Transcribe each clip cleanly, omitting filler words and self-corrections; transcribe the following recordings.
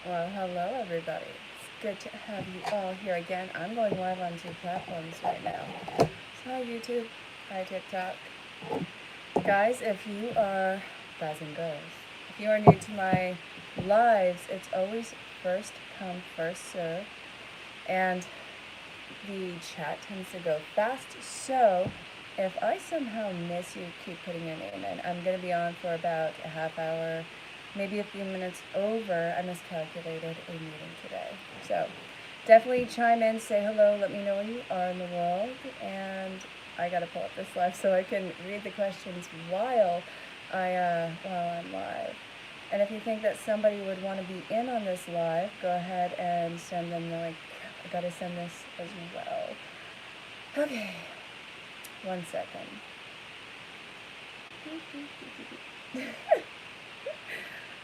Well, hello everybody. It's good to have you all here again. I'm going live on two platforms right now. So hi YouTube, hi TikTok. Guys, guys and girls, if you are new to my lives, it's always first come, first serve. And the chat tends to go fast. So if I somehow miss you, keep putting your name in. I'm going to be on for about a half hour, maybe a few minutes over. I miscalculated a meeting today. So definitely chime in, say hello, let me know where you are in the world. And I got to pull up this live so I can read the questions while I'm live. And if you think that somebody would want to be in on this live, go ahead and send them the link. I gotta send this as well. Okay, 1 second.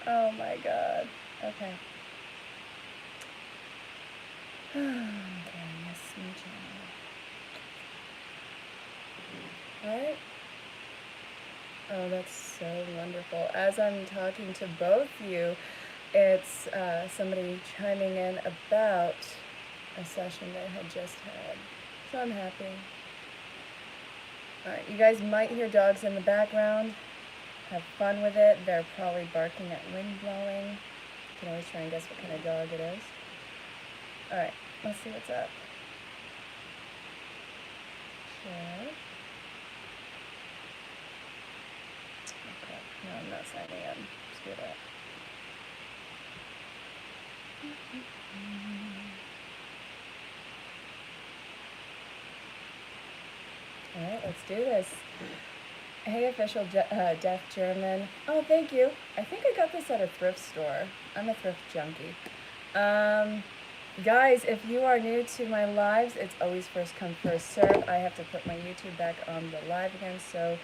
Oh my god. Okay. Okay, yes, Alright. Oh, that's so wonderful. As I'm talking to both you, it's somebody chiming in about a session they had just had. So I'm happy. Alright, you guys might hear dogs in the background. Have fun with it. They're probably barking at wind blowing. You can always try and guess what kind of dog it is. Alright, let's see what's up. Share. Okay, no, I'm not signing in. Screw that. Alright, let's do this. Hey, official Deaf German. Oh, thank you. I think I got this at a thrift store. I'm a thrift junkie. Guys, if you are new to my lives, it's always first come, first serve. I have to put my YouTube back on the live again so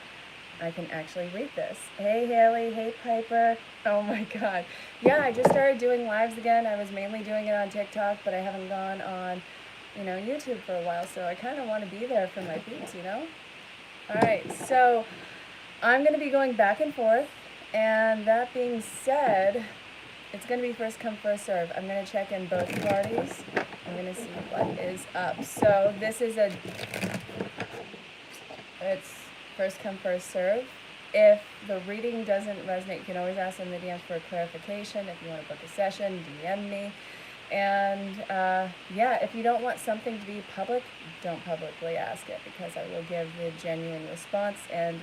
I can actually read this. Hey, Haley. Hey, Piper. Oh, my God. Yeah, I just started doing lives again. I was mainly doing it on TikTok, but I haven't gone on, YouTube for a while, so I kind of want to be there for my peeps, All right, so I'm going to be going back and forth, and that being said, it's going to be first come, first serve. I'm going to check in both parties. I'm going to see what is up. So this is it's first come, first serve. If the reading doesn't resonate, you can always ask in the DMs for clarification. If you want to book a session, DM me. And yeah, if you don't want something to be public, don't publicly ask it, because I will give the genuine response. And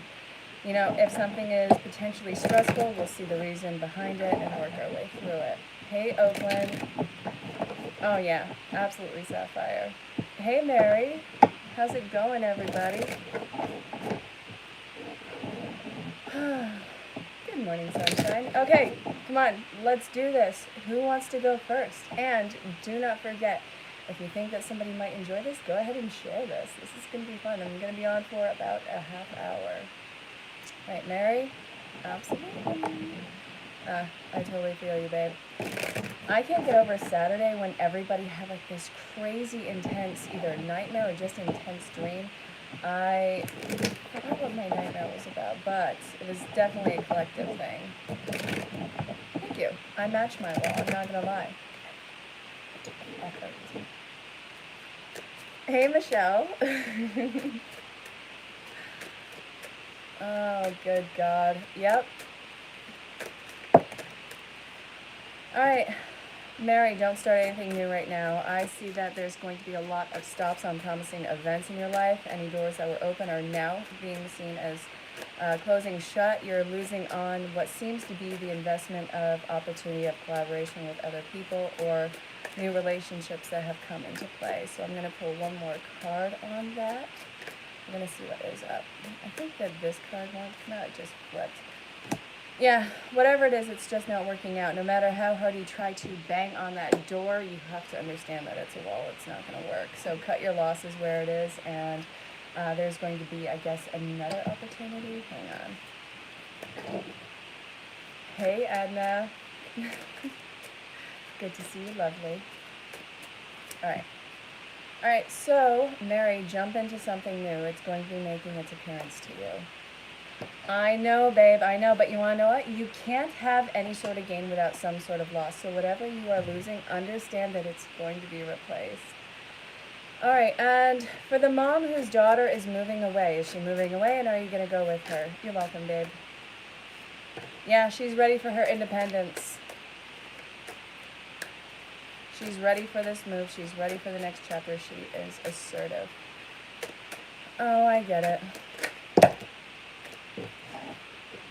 if something is potentially stressful, we'll see the reason behind it and work our way through it. Hey, Oakland. Oh, yeah, absolutely, Sapphire. Hey, Mary. How's it going, everybody? Good morning, sunshine. Okay, come on, let's do this. Who wants to go first? And do not forget, if you think that somebody might enjoy this, go ahead and share this. This is going to be fun. I'm going to be on for about a half hour. Right, Mary? Absolutely. I totally feel you, babe. I can't get over Saturday when everybody had like this crazy intense, either nightmare or just intense dream. I forgot what my nightmare was about, but it was definitely a collective thing. Thank you. I match my wall, I'm not gonna lie. Effort. Hey, Michelle. Oh, good God. Yep. Alright, Mary, don't start anything new right now. I see that there's going to be a lot of stops on promising events in your life. Any doors that were open are now being seen as closing shut. You're losing on what seems to be the investment of opportunity of collaboration with other people or new relationships that have come into play. So I'm going to pull one more card on that. I'm going to see what is up. I think that this card won't come out, it just flipped. Yeah, whatever it is, it's just not working out. No matter how hard you try to bang on that door, you have to understand that it's a wall. It's not going to work. So cut your losses where it is, and there's going to be, I guess, another opportunity. Hang on. Hey, Adna. Good to see you, lovely. All right. All right, so, Mary, jump into something new. It's going to be making its appearance to you. I know, babe, I know, but you want to know what? You can't have any sort of gain without some sort of loss. So whatever you are losing, understand that it's going to be replaced. All right, and for the mom whose daughter is moving away, is she moving away and are you going to go with her? You're welcome, babe. Yeah, she's ready for her independence. She's ready for this move. She's ready for the next chapter. She is assertive. Oh, I get it.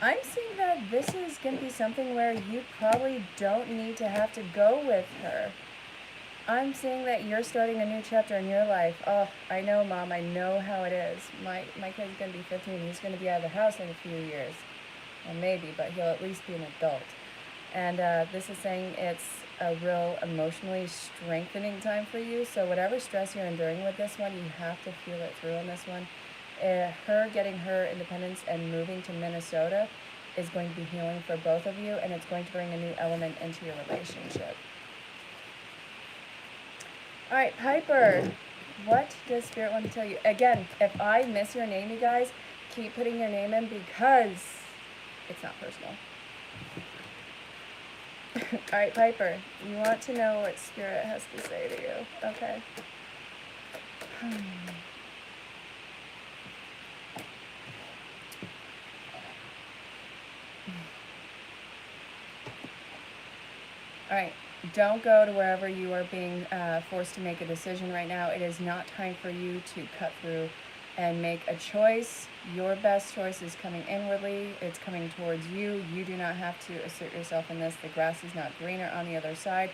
I'm seeing that this is going to be something where you probably don't need to have to go with her. I'm seeing that you're starting a new chapter in your life. Oh, I know, Mom. I know how it is. My kid's going to be 15. He's going to be out of the house in a few years. Well, maybe, but he'll at least be an adult. And this is saying it's a real emotionally strengthening time for you. So whatever stress you're enduring with this one, you have to feel it through on this one. Her getting her independence and moving to Minnesota is going to be healing for both of you, and it's going to bring a new element into your relationship. All right, Piper, what does Spirit want to tell you? Again, if I miss your name, you guys, keep putting your name in because it's not personal. All right, Piper, you want to know what Spirit has to say to you, okay? All right, don't go to wherever you are being forced to make a decision right now. It is not time for you to cut through and make a choice. Your best choice is coming inwardly. It's coming towards you. You do not have to assert yourself in this. The grass is not greener on the other side.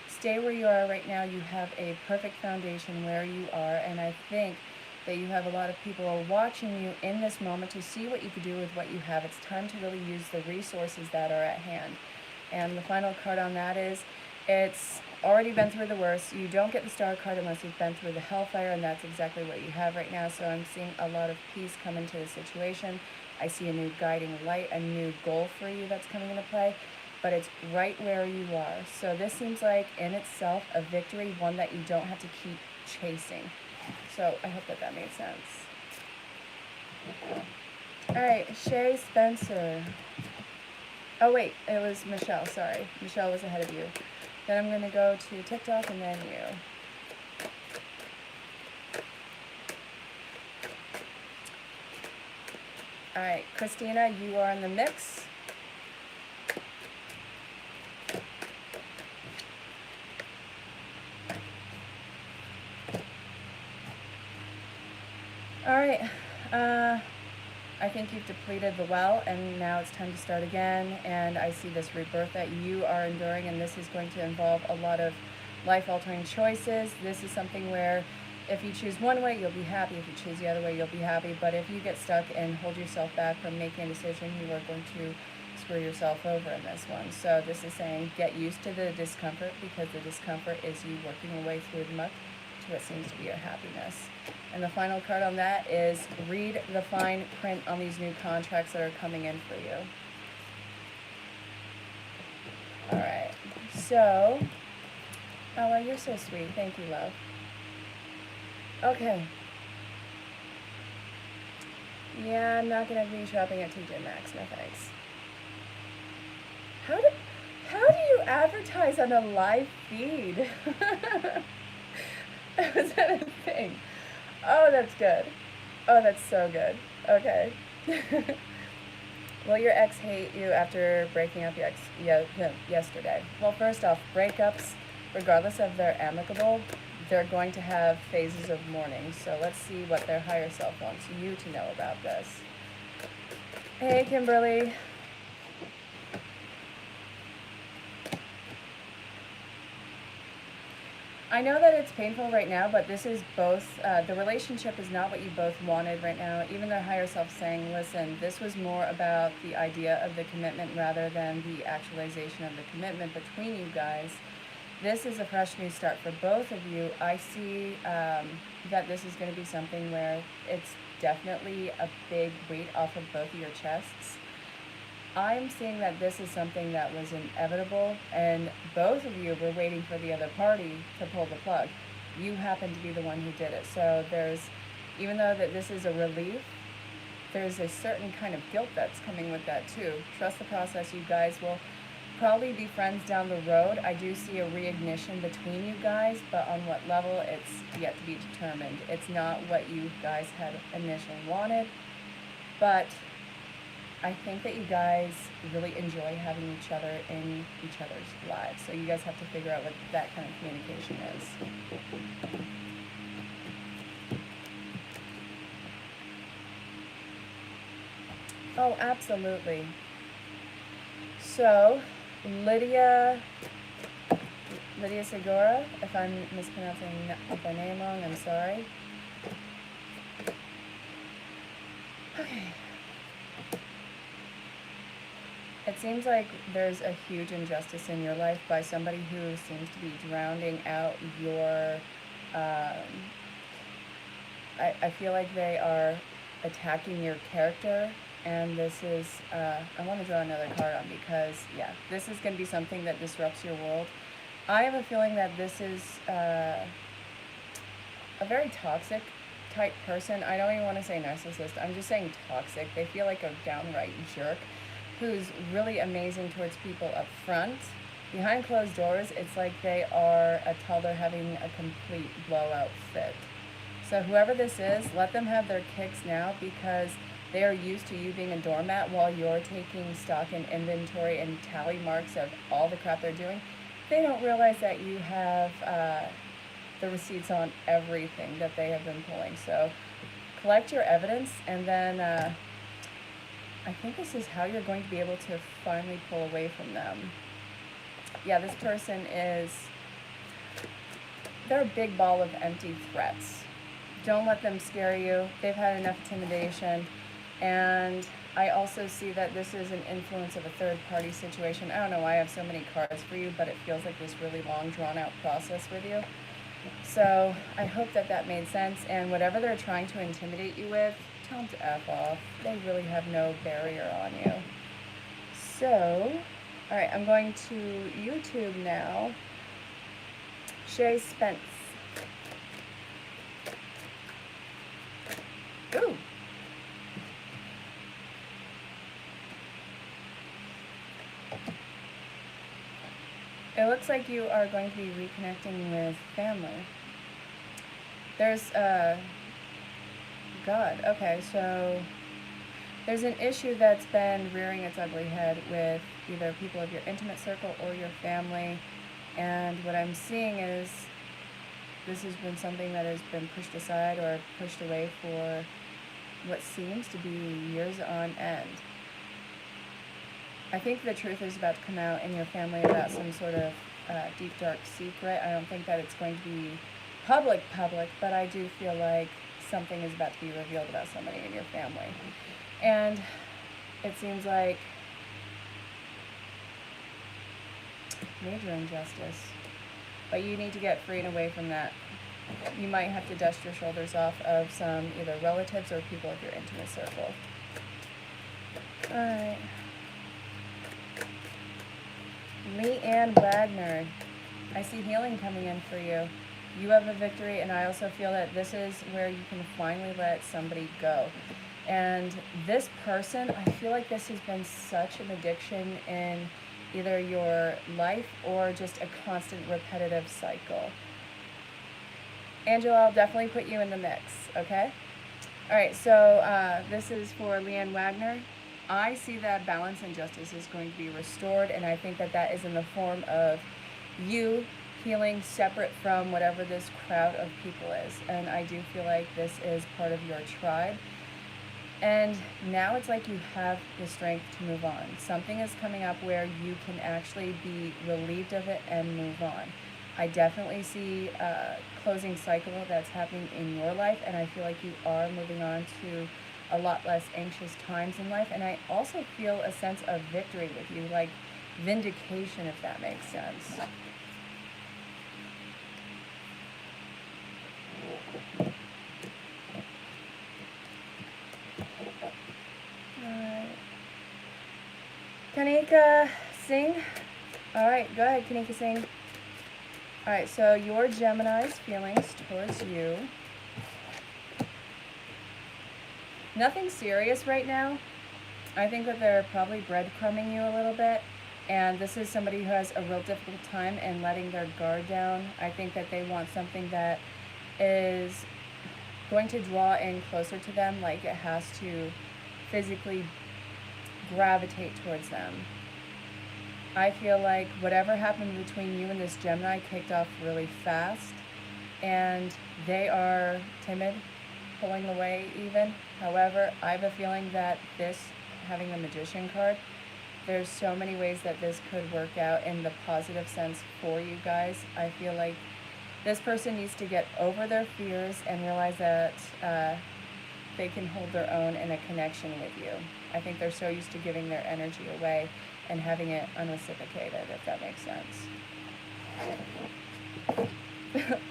Stay where you are right now. You have a perfect foundation where you are, and I think that you have a lot of people watching you in this moment to see what you could do with what you have. It's time to really use the resources that are at hand. And the final card on that is, it's already been through the worst. You don't get the star card unless you've been through the hellfire, and that's exactly what you have right now. So I'm seeing a lot of peace come into the situation. I see a new guiding light, a new goal for you that's coming into play, but it's right where you are. So this seems like in itself a victory, one that you don't have to keep chasing. So I hope that that made sense. All right, Shay Spencer. Oh wait, it was Michelle, sorry. Michelle was ahead of you. Then I'm going to go to TikTok and then you. Alright, Christina, you are in the mix. Alright, I think you've depleted the well, and now it's time to start again, and I see this rebirth that you are enduring, and this is going to involve a lot of life-altering choices. This is something where if you choose one way, you'll be happy. If you choose the other way, you'll be happy. But if you get stuck and hold yourself back from making a decision, you are going to screw yourself over in this one. So this is saying get used to the discomfort, because the discomfort is you working your way through the muck to what seems to be your happiness. And the final card on that is read the fine print on these new contracts that are coming in for you. All right. So, oh, well, you're so sweet. Thank you, love. Okay. Yeah, I'm not going to be shopping at TJ Maxx. No thanks. How do you advertise on a live feed? Was that a thing? Oh, that's good. Oh, that's so good. Okay. Will your ex hate you after breaking up yesterday? Well, first off, breakups, regardless of they're amicable, they're going to have phases of mourning. So let's see what their higher self wants you to know about this. Hey, Kimberly. I know that it's painful right now, but this is both, the relationship is not what you both wanted right now. Even their higher self saying, listen, this was more about the idea of the commitment rather than the actualization of the commitment between you guys. This is a fresh new start for both of you. I see that this is going to be something where it's definitely a big weight off of both of your chests. I'm seeing that this is something that was inevitable, and both of you were waiting for the other party to pull the plug. You happen to be the one who did it. So there's, even though that this is a relief, there's a certain kind of guilt that's coming with that too. Trust the process. You guys will probably be friends down the road. I do see a reignition between you guys, but on what level, it's yet to be determined. It's not what you guys had initially wanted, but I think that you guys really enjoy having each other in each other's lives. So you guys have to figure out what that kind of communication is. Oh, absolutely. So, Lydia Segura, if I'm mispronouncing the name wrong, I'm sorry. Okay. It seems like there's a huge injustice in your life by somebody who seems to be drowning out your, I feel like they are attacking your character, and this is, I want to draw another card on because, yeah, this is going to be something that disrupts your world. I have a feeling that this is a very toxic type person. I don't even want to say narcissist. I'm just saying toxic. They feel like a downright jerk who's really amazing towards people up front. Behind closed doors, it's like they are a toddler having a complete blowout fit. So whoever this is, let them have their kicks now because they are used to you being a doormat while you're taking stock and inventory and tally marks of all the crap they're doing. They don't realize that you have the receipts on everything that they have been pulling. So collect your evidence, and then I think this is how you're going to be able to finally pull away from them. Yeah, this person is, they're a big ball of empty threats. Don't let them scare you. They've had enough intimidation. And I also see that this is an influence of a third-party situation. I don't know why I have so many cards for you, but it feels like this really long, drawn-out process with you. So I hope that that made sense. And whatever they're trying to intimidate you with, tell them to F off. They really have no barrier on you. So, all right, I'm going to YouTube now. Shay Spence. Ooh. It looks like you are going to be reconnecting with family. There's, God, okay, so there's an issue that's been rearing its ugly head with either people of your intimate circle or your family, and what I'm seeing is this has been something that has been pushed aside or pushed away for what seems to be years on end. I think the truth is about to come out in your family about some sort of deep, dark secret. I don't think that it's going to be public, but I do feel like something is about to be revealed about somebody in your family. And it seems like major injustice. But you need to get free and away from that. You might have to dust your shoulders off of some either relatives or people of your intimate circle. Alright. Leanne Wagner. I see healing coming in for you. You have a victory, and I also feel that this is where you can finally let somebody go. And this person, I feel like this has been such an addiction in either your life or just a constant repetitive cycle. Angela, I'll definitely put you in the mix, okay? All right, so this is for Leanne Wagner. I see that balance and justice is going to be restored, and I think that that is in the form of you healing separate from whatever this crowd of people is. And I do feel like this is part of your tribe. And now it's like you have the strength to move on. Something is coming up where you can actually be relieved of it and move on. I definitely see a closing cycle that's happening in your life, and I feel like you are moving on to a lot less anxious times in life. And I also feel a sense of victory with you, like vindication, if that makes sense. Kanika Singh. All right, go ahead, Kanika Singh. All right, so your Gemini's feelings towards you. Nothing serious right now. I think that they're probably breadcrumbing you a little bit. And this is somebody who has a real difficult time in letting their guard down. I think that they want something that is going to draw in closer to them, like it has to physically gravitate towards them. I feel like whatever happened between you and this Gemini kicked off really fast, and they are timid, pulling away even. However, I have a feeling that this, having the Magician card, there's so many ways that this could work out in the positive sense for you guys. I feel like this person needs to get over their fears and realize that they can hold their own in a connection with you. I think they're so used to giving their energy away and having it unreciprocated, if that makes sense.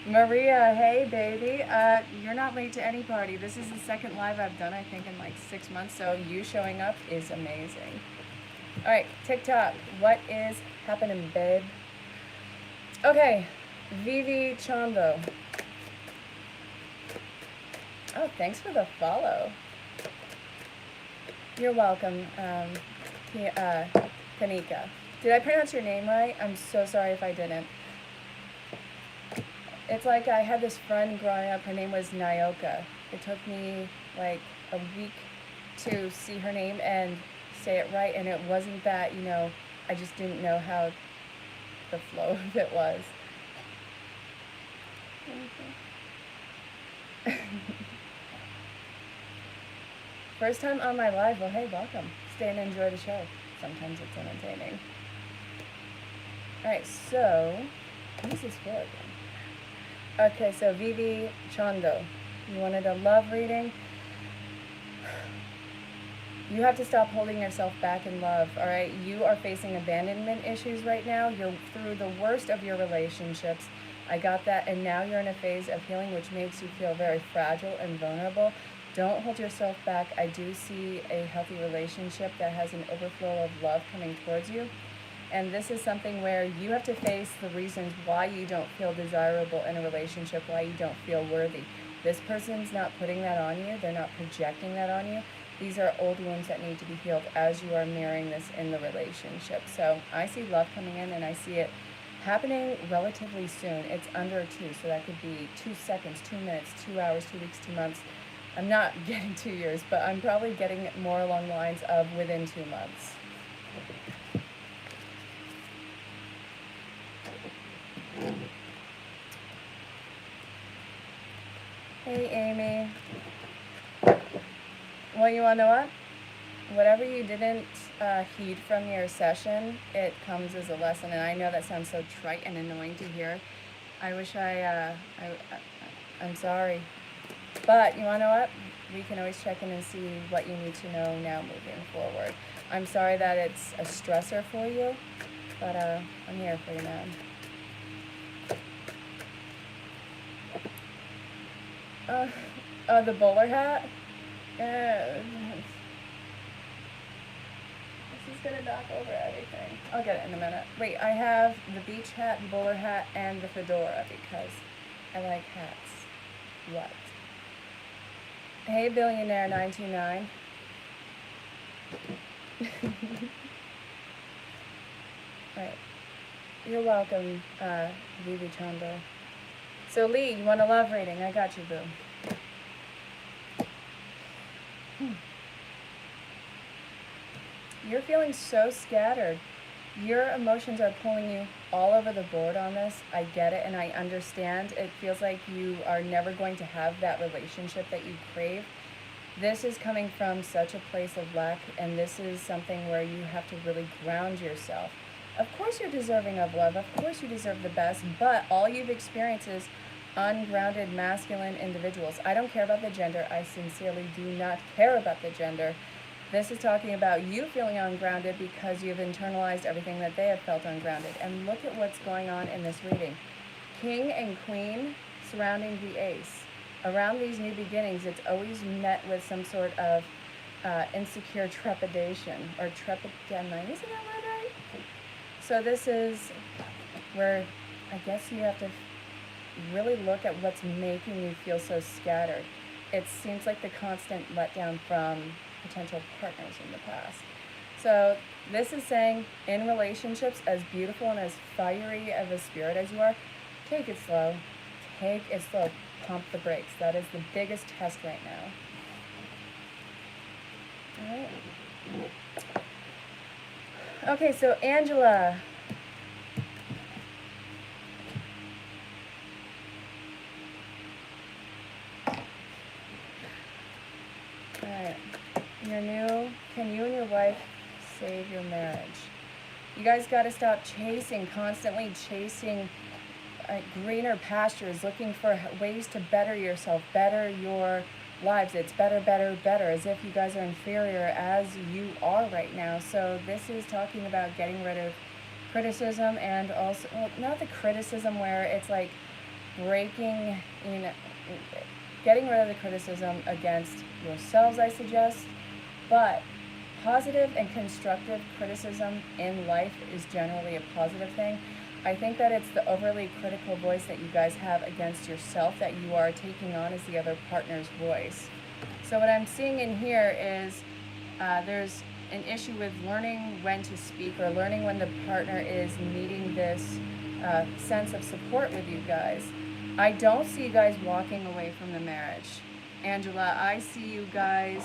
Maria, hey baby. You're not late to any party. This is the second live I've done, I think, in like 6 months, so you showing up is amazing. Alright, TikTok, what is happening, babe? Okay, Vivi Chondo. Oh, thanks for the follow. You're welcome, Kanika. Did I pronounce your name right? I'm so sorry if I didn't. It's like I had this friend growing up, her name was Nyoka. It took me like a week to see her name and say it right, and it wasn't that, I just didn't know how the flow of it was. First time on my live, well, hey, welcome. Stay and enjoy the show. Sometimes it's entertaining. Alright, so, what is this for again? Okay, so Vivi Chondo, you wanted a love reading? You have to stop holding yourself back in love, all right? You are facing abandonment issues right now. You're through the worst of your relationships. I got that, and now you're in a phase of healing which makes you feel very fragile and vulnerable. Don't hold yourself back. I do see a healthy relationship that has an overflow of love coming towards you. And this is something where you have to face the reasons why you don't feel desirable in a relationship, why you don't feel worthy. This person's not putting that on you. They're not projecting that on you. These are old wounds that need to be healed as you are mirroring this in the relationship. So I see love coming in, and I see it happening relatively soon. It's under 2, so that could be 2 seconds, 2 minutes, 2 hours, 2 weeks, 2 months. I'm not getting 2 years, but I'm probably getting more along the lines of within 2 months. Hey, Amy. Well, you want to know what? Whatever you didn't heed from your session, it comes as a lesson. And I know that sounds so trite and annoying to hear. I wish I'm sorry. But you want to know what? We can always check in and see what you need to know now moving forward. I'm sorry that it's a stressor for you, but I'm here for you, man. The bowler hat? This is gonna knock over everything. I'll get it in a minute. Wait, I have the beach hat, the bowler hat, and the fedora because I like hats. What? Hey, Billionaire 929. Alright. You're welcome, Vivi Chondo. So, Lee, you want a love reading? I got you, boo. You're feeling so scattered. Your emotions are pulling you all over the board on this. I get it and I understand. It feels like you are never going to have that relationship that you crave. This is coming from such a place of lack, and this is something where you have to really ground yourself. Of course you're deserving of love. Of course you deserve the best, but all you've experienced is ungrounded masculine individuals. I don't care about the gender. I sincerely do not care about the gender. This is talking about you feeling ungrounded because you've internalized everything that they have felt ungrounded. And look at what's going on in this reading. King and Queen surrounding the Ace. Around these new beginnings, it's always met with some sort of insecure trepidation or trepidation. Isn't that word right? So this is where I guess you have to really look at what's making you feel so scattered. it seems like the constant letdown from potential partners in the past. So this is saying, in relationships, as beautiful and as fiery of a spirit as you are, take it slow. Take it slow. Pump the brakes. That is the biggest test right now. All right. Okay, so Angela. All right. Can you and your wife save your marriage? You guys got to stop constantly chasing greener pastures, looking for ways to better yourself, better your lives. It's better, better, better, as if you guys are inferior as you are right now. So this is talking about getting rid of criticism, and also, well, not the criticism where it's like breaking, getting rid of the criticism against yourselves, I suggest, but positive and constructive criticism in life is generally a positive thing. I think that it's the overly critical voice that you guys have against yourself that you are taking on as the other partner's voice. So what I'm seeing in here is there's an issue with learning when to speak, or learning when the partner is needing this sense of support with you guys. I don't see you guys walking away from the marriage. Angela, I see you guys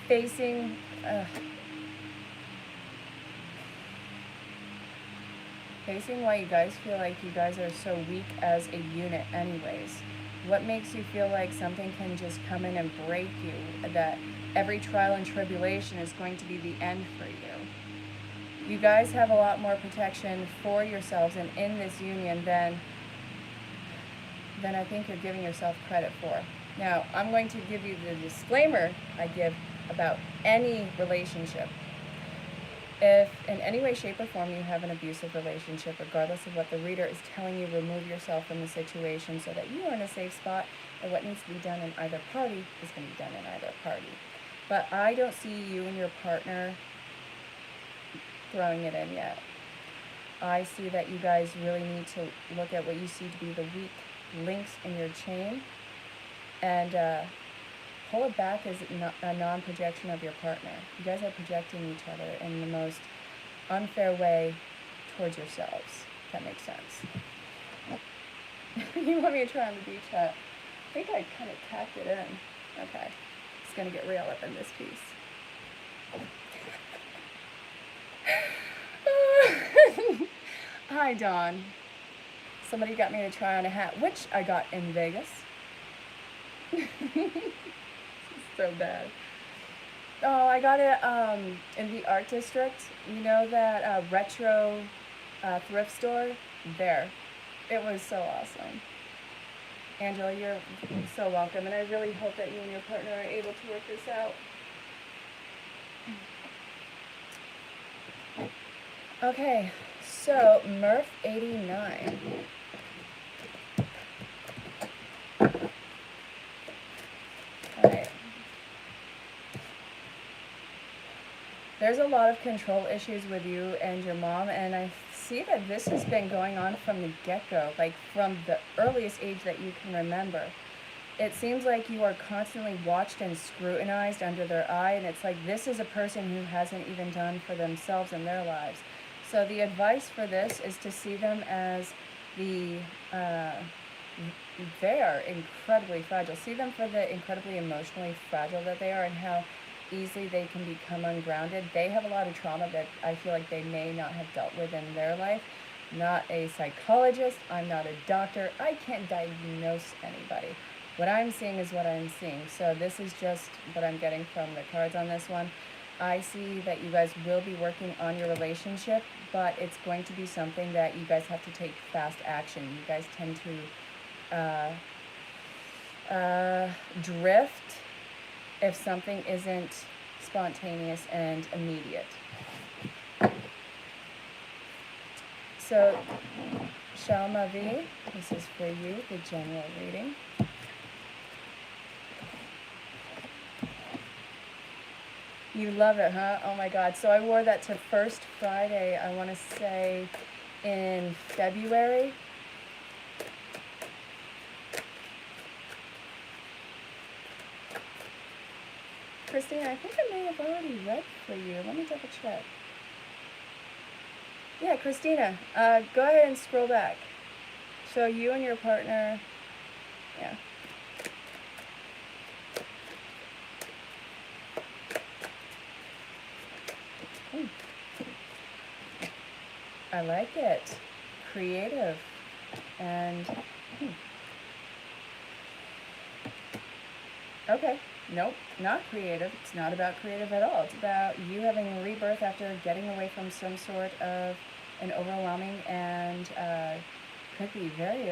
facing why you guys feel like you guys are so weak as a unit anyways. What makes you feel like something can just come in and break you, that every trial and tribulation is going to be the end for you? You guys have a lot more protection for yourselves and in this union than I think you're giving yourself credit for. Now, I'm going to give you the disclaimer I give about any relationship. If in any way, shape, or form you have an abusive relationship, regardless of what the reader is telling you, remove yourself from the situation so that you are in a safe spot, and what needs to be done in either party is going to be done in either party. But I don't see you and your partner throwing it in yet. I see that you guys really need to look at what you see to be the weak links in your chain and pull it back as a non-projection of your partner. You guys are projecting each other in the most unfair way towards yourselves, if that makes sense. You want me to try on the beach hat? I think I kind of tacked it in. Okay. It's going to get real up in this piece. Hi, Dawn. Somebody got me to try on a hat, which I got in Vegas. So bad. Oh, I got it in the art district. You know that retro thrift store? There. It was so awesome. Angela, you're so welcome, and I really hope that you and your partner are able to work this out. Okay, so Murph89. Alright. There's a lot of control issues with you and your mom, and I see that this has been going on from the get-go, like from the earliest age that you can remember. It seems like you are constantly watched and scrutinized under their eye, and it's like this is a person who hasn't even done for themselves in their lives. So the advice for this is to see them as they are incredibly fragile. See them for the incredibly emotionally fragile that they are, and how easily they can become ungrounded. They have a lot of trauma that I feel like they may not have dealt with in their life. Not a psychologist, I'm not a doctor, I can't diagnose anybody. What I'm seeing is what I'm seeing. So this is just what I'm getting from the cards on this one. I see that you guys will be working on your relationship, but it's going to be something that you guys have to take fast action. You guys tend to drift if something isn't spontaneous and immediate. So, Shalma V, this is for you, the general reading. You love it, huh? Oh my God. So I wore that to First Friday, I want to say in February. Christina, I think I may have already read for you. Let me double check. Yeah, Christina, go ahead and scroll back. So you and your partner, yeah. Ooh, I like it. Creative. And, okay. Nope, not creative. It's not about creative at all. It's about you having a rebirth after getting away from some sort of an overwhelming and could be very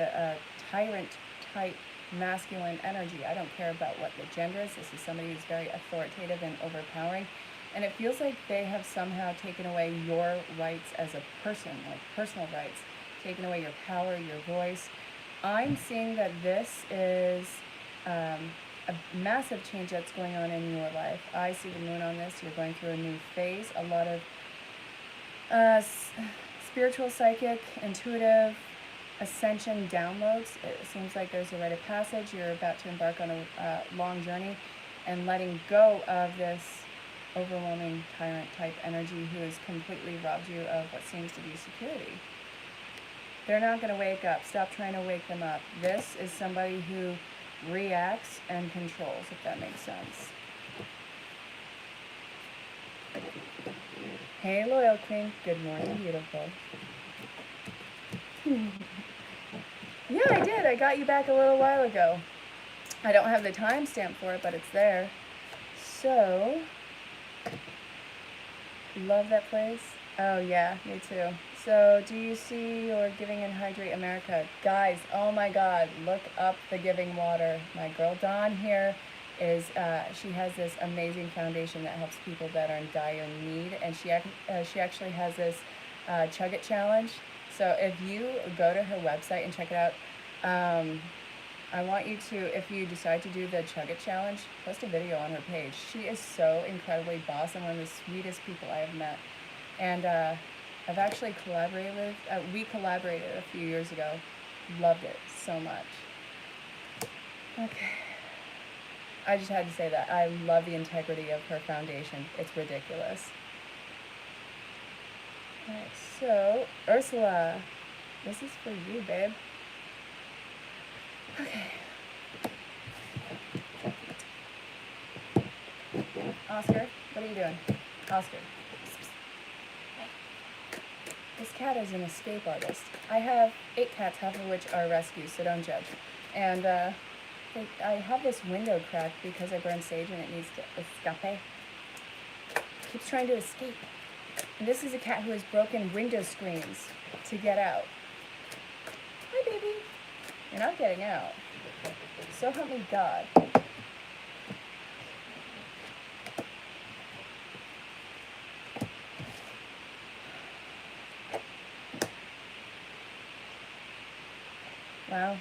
tyrant type masculine energy. I don't care about what the gender is. This is somebody who's very authoritative and overpowering. And it feels like they have somehow taken away your rights as a person, like personal rights, taken away your power, your voice. I'm seeing that this is a massive change that's going on in your life. I see the moon on this. You're going through a new phase. A lot of spiritual, psychic, intuitive, ascension downloads. It seems like there's a rite of passage. You're about to embark on a long journey and letting go of this overwhelming tyrant type energy who has completely robbed you of what seems to be security. They're not going to wake up. Stop trying to wake them up. This is somebody who reacts and controls, if that makes sense. Hey, Loyal Queen. Good morning, beautiful. Yeah, I did. I got you back a little while ago. I don't have the timestamp for it, but it's there. So, love that place. Oh, yeah, me too. So, do you see your Giving and Hydrate America? Guys, oh my God, look up the Giving Water. My girl Dawn here is, she has this amazing foundation that helps people that are in dire need, and she actually has this Chug It Challenge. So if you go to her website and check it out, I want you to, if you decide to do the Chug It Challenge, post a video on her page. She is so incredibly boss and one of the sweetest people I have met. And I've actually collaborated with, we collaborated a few years ago. Loved it so much. Okay. I just had to say that. I love the integrity of her foundation. It's ridiculous. Alright, so, Ursula, this is for you, babe. Okay. Oscar, what are you doing? Oscar. This cat is an escape artist. I have 8 cats, half of which are rescues, so don't judge. And I have this window cracked because I burned sage and it needs to escape. Keeps trying to escape. And this is a cat who has broken window screens to get out. Hi, baby. You're not getting out. So help me God. Wow.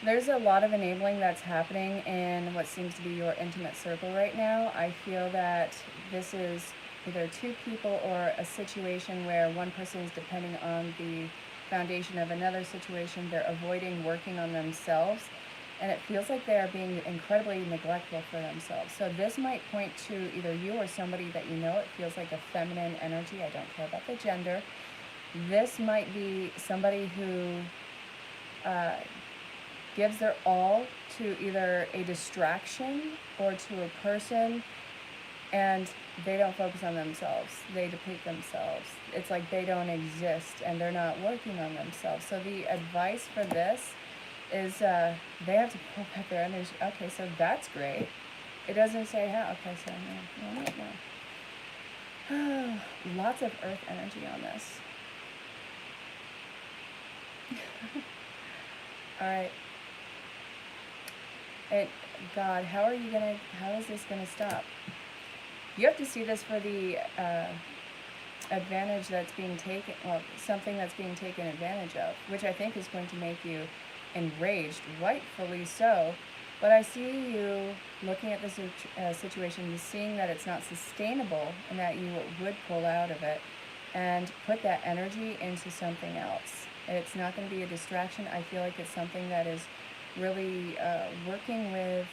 There's a lot of enabling that's happening in what seems to be your intimate circle right now. I feel that this is either 2 people or a situation where one person is depending on the foundation of another situation. They're avoiding working on themselves, and it feels like they are being incredibly neglectful for themselves. So this might point to either you or somebody that you know. It feels like a feminine energy. I don't care about the gender. This might be somebody who gives their all to either a distraction or to a person, and they don't focus on themselves. They deplete themselves. It's like they don't exist and they're not working on themselves. So the advice for this is they have to pull back their energy. Okay, so that's great. It doesn't say how. Okay, so no. Lots of earth energy on this. All right. God, how is this gonna stop? You have to see this for the advantage that's being taken, well, something that's being taken advantage of, which I think is going to make you enraged, rightfully so. But I see you looking at this situation, seeing that it's not sustainable and that you would pull out of it and put that energy into something else. It's not going to be a distraction. I feel like it's something that is really working with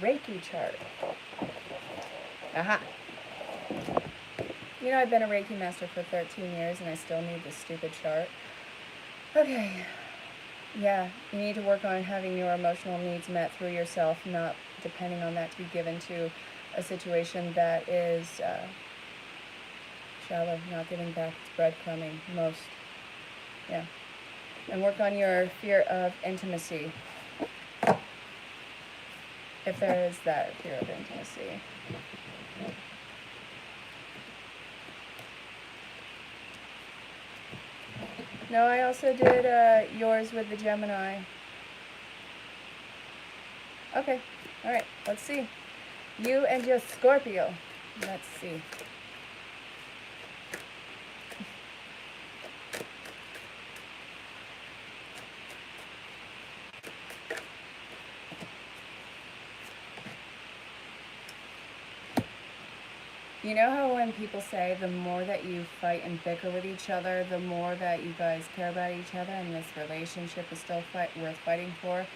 Reiki chart. Aha. You know, I've been a Reiki master for 13 years and I still need this stupid chart. Okay. Yeah, you need to work on having your emotional needs met through yourself, not depending on that to be given to a situation that is shallow, not giving back, it's breadcrumbing, most. Yeah. And work on your fear of intimacy, if there is that fear of intimacy. No, I also did yours with the Gemini. Okay, all right, let's see. You and your Scorpio. Let's see. You know how when people say the more that you fight and bicker with each other, the more that you guys care about each other and this relationship is still worth fighting for?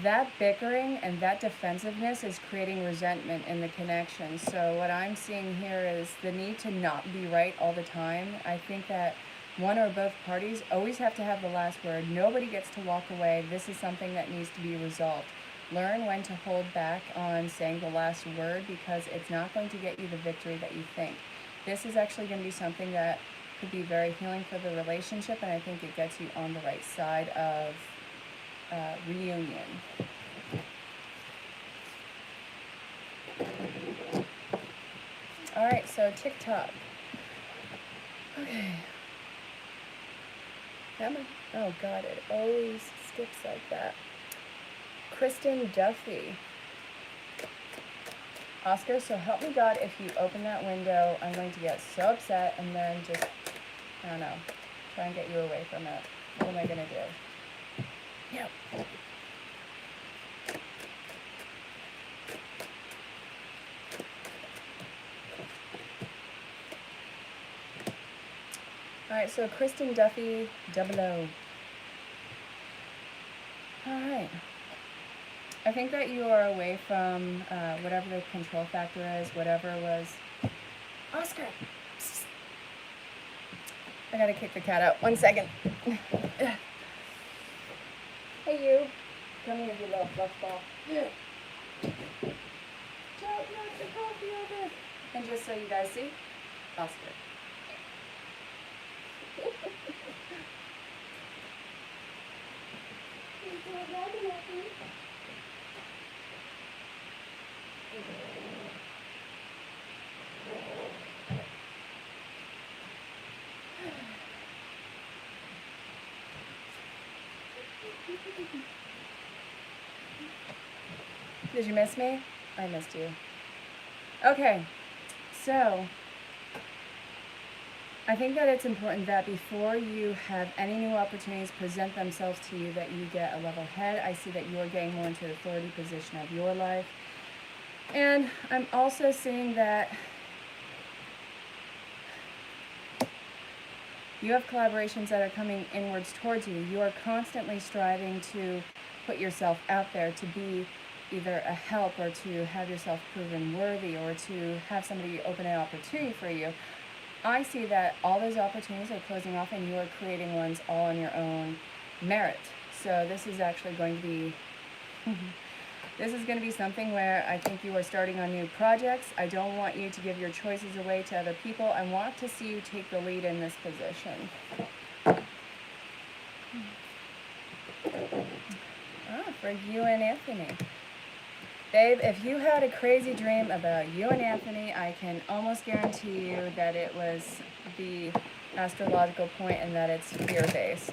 That bickering and that defensiveness is creating resentment in the connection. So what I'm seeing here is the need to not be right all the time. I think that one or both parties always have to have the last word. Nobody gets to walk away. This is something that needs to be resolved. Learn when to hold back on saying the last word because it's not going to get you the victory that you think. This is actually going to be something that could be very healing for the relationship, and I think it gets you on the right side of reunion. All right, so TikTok. Okay. Come on. Oh God, it always skips like that. Kristen Duffy. Oscar, so help me God, if you open that window, I'm going to get so upset and then just, I don't know, try and get you away from it. What am I going to do? Yep. All right, so Kristen Duffy, 00. All right. I think that you are away from whatever the control factor is, whatever was. Oscar! I gotta kick the cat out. 1 second. Hey, you. Come here, you little fluff ball. Yeah. Don't knock the coffee over. And just so you guys see, Oscar. Did you miss me? I missed you. Okay, so I think that it's important that before you have any new opportunities present themselves to you, that you get a level head. I see that you are getting more into the authority position of your life. And I'm also seeing that you have collaborations that are coming inwards towards you. You are constantly striving to put yourself out there to be either a help or to have yourself proven worthy or to have somebody open an opportunity for you. I see that all those opportunities are closing off and you are creating ones all on your own merit. So this is actually going to be this is going to be something where I think you are starting on new projects. I don't want you to give your choices away to other people. I want to see you take the lead in this position. For you and Anthony. Babe, if you had a crazy dream about you and Anthony, I can almost guarantee you that it was the astrological point and that it's fear-based.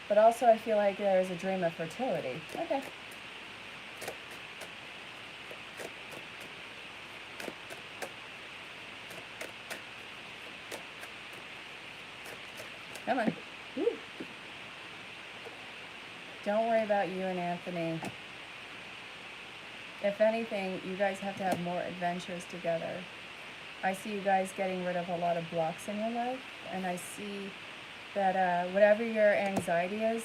But also I feel like there is a dream of fertility. Okay. Come on. Woo. Don't worry about you and Anthony. If anything, you guys have to have more adventures together. I see you guys getting rid of a lot of blocks in your life, and I see that whatever your anxiety is,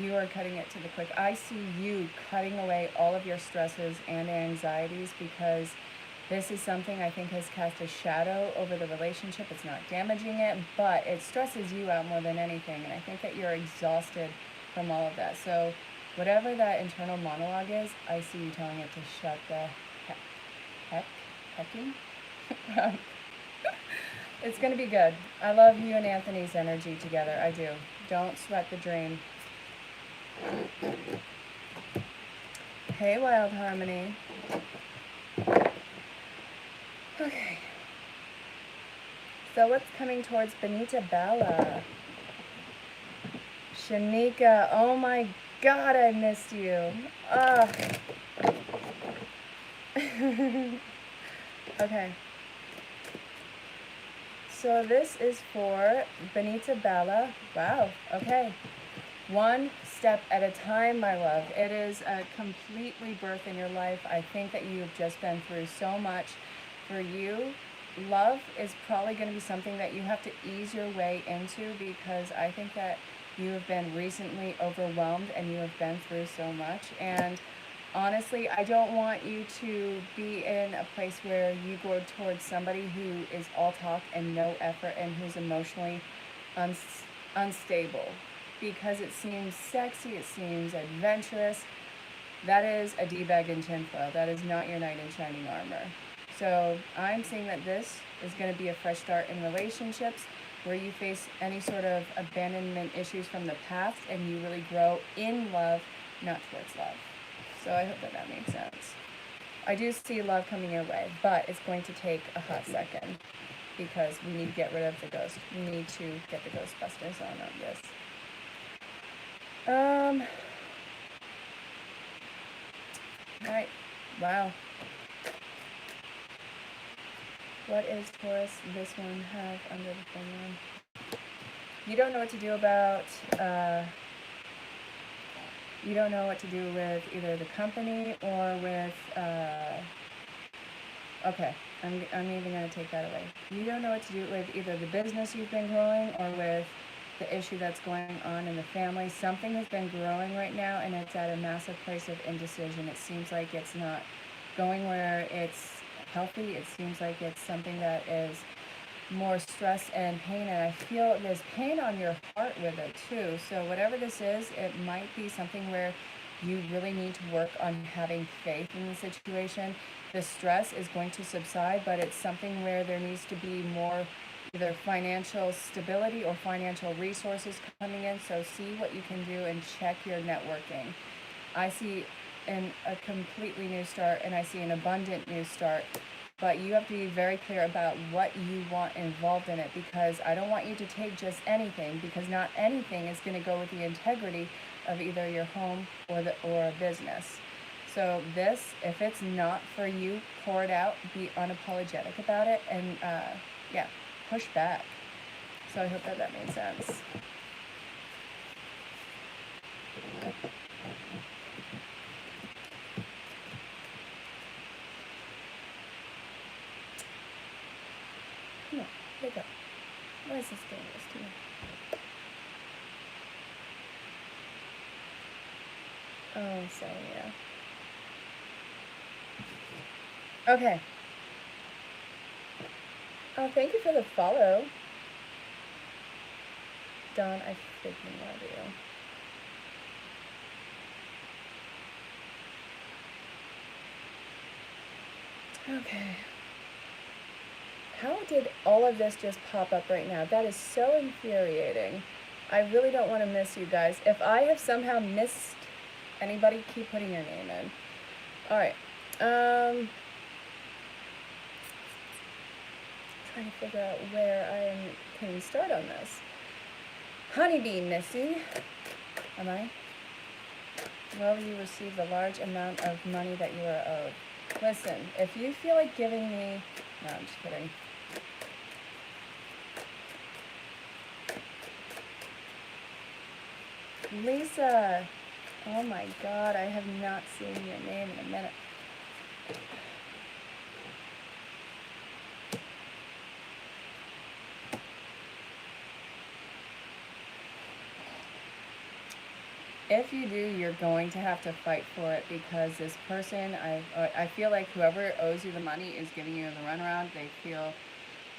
you are cutting it to the quick. I see you cutting away all of your stresses and anxieties because this is something I think has cast a shadow over the relationship. It's not damaging it, but it stresses you out more than anything. And I think that you're exhausted from all of that. So whatever that internal monologue is, I see you telling it to shut the hecking. It's going to be good. I love you and Anthony's energy together. I do. Don't sweat the dream. Hey, Wild Harmony. Okay. So what's coming towards Benita Bella? Shanika, oh my God, I missed you. Ugh. Okay. So this is for Benita Bella. Wow, okay. One step at a time, my love. It is a complete rebirth in your life. I think that you have just been through so much. For you, love is probably going to be something that you have to ease your way into because I think that you have been recently overwhelmed and you have been through so much. And honestly, I don't want you to be in a place where you go towards somebody who is all talk and no effort and who's emotionally unstable. Because it seems sexy, it seems adventurous. That is a D-bag in tinfoil. That is not your knight in shining armor. So I'm saying that this is going to be a fresh start in relationships where you face any sort of abandonment issues from the past and you really grow in love, not towards love. So I hope that that makes sense. I do see love coming your way, but it's going to take a hot second because we need to get rid of the ghost. We need to get the Ghostbusters on this. Alright, wow. What is Taurus this one have under the full moon? You don't know what to do about, you don't know what to do with either the company or with, okay, I'm even going to take that away. You don't know what to do with either the business you've been growing or with the issue that's going on in the family. Something has been growing right now and it's at a massive place of indecision. It seems like it's not going where it's healthy. It seems like it's something that is more stress and pain, and I feel there's pain on your heart with it too. So whatever this is, it might be something where you really need to work on having faith in the situation. The stress is going to subside, but it's something where there needs to be more either financial stability or financial resources coming in. So see what you can do and check your networking. I see a completely new start and I see an abundant new start, but you have to be very clear about what you want involved in it because I don't want you to take just anything because not anything is going to go with the integrity of either your home or a business. So this, if it's not for you, pour it out, be unapologetic about it, and yeah, push back. So I hope that that made sense. Come on, wake up. Why is this doing this to me? Oh, so yeah. Okay. Oh, thank you for the follow. Don, I freaking love you. Okay. How did all of this just pop up right now? That is so infuriating. I really don't want to miss you guys. If I have somehow missed anybody, keep putting your name in. Alright. Trying to figure out where I can start on this. Honeybee Missy. Am I? Will you receive the large amount of money that you are owed? Listen, if you feel like giving me... No, I'm just kidding. Lisa. Oh my God, I have not seen your name in a minute. if you do, you're going to have to fight for it, because this person, I feel like whoever owes you the money is giving you the runaround. They feel